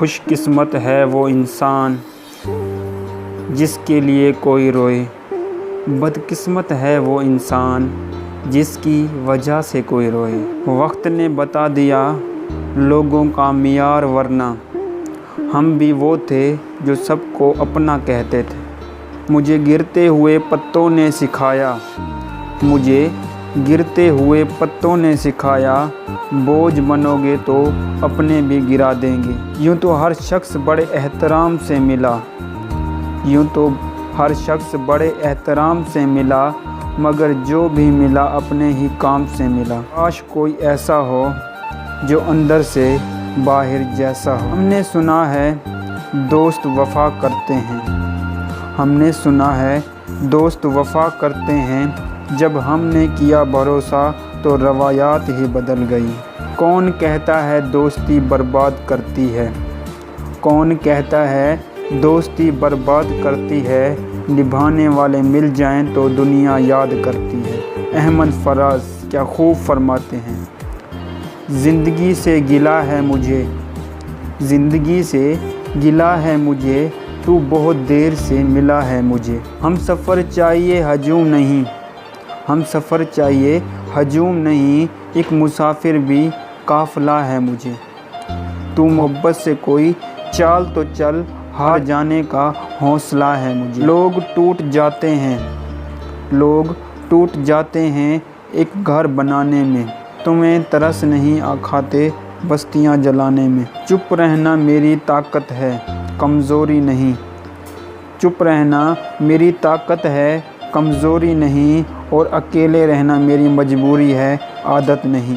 खुशकिस्मत है वो इंसान जिसके लिए कोई रोए, बदकिस्मत है वो इंसान जिसकी वजह से कोई रोए। वक्त ने बता दिया लोगों का मियार, वरना हम भी वो थे जो सबको अपना कहते थे। मुझे गिरते हुए पत्तों ने सिखाया, मुझे गिरते हुए पत्तों ने सिखाया, बोझ बनोगे तो अपने भी गिरा देंगे। यूँ तो हर शख्स बड़े एहतराम से मिला, यूँ तो हर शख्स बड़े एहतराम से मिला, मगर जो भी मिला अपने ही काम से मिला। काश कोई ऐसा हो जो अंदर से बाहर जैसा हो। हमने सुना है दोस्त वफ़ा करते हैं, हमने सुना है दोस्त वफ़ा करते हैं, जब हमने किया भरोसा तो रवायात ही बदल गई। कौन कहता है दोस्ती बर्बाद करती है, कौन कहता है दोस्ती बर्बाद करती है, निभाने वाले मिल जाएं तो दुनिया याद करती है। अहमद फराज क्या खूब फरमाते हैं, ज़िंदगी से गिला है मुझे, ज़िंदगी से गिला है मुझे, तू बहुत देर से मिला है मुझे। हम सफ़र चाहिए हजूम नहीं, हम सफ़र चाहिए हजूम नहीं, एक मुसाफिर भी काफ़िला है मुझे। तू मोहब्बत से कोई चाल तो चल, हार जाने का हौसला है मुझे। लोग टूट जाते हैं, लोग टूट जाते हैं एक घर बनाने में, तुम्हें तरस नहीं खाते बस्तियां जलाने में। चुप रहना मेरी ताकत है, कमज़ोरी नहीं, चुप रहना मेरी ताकत है, कमज़ोरी नहीं, और अकेले रहना मेरी मजबूरी है, आदत नहीं।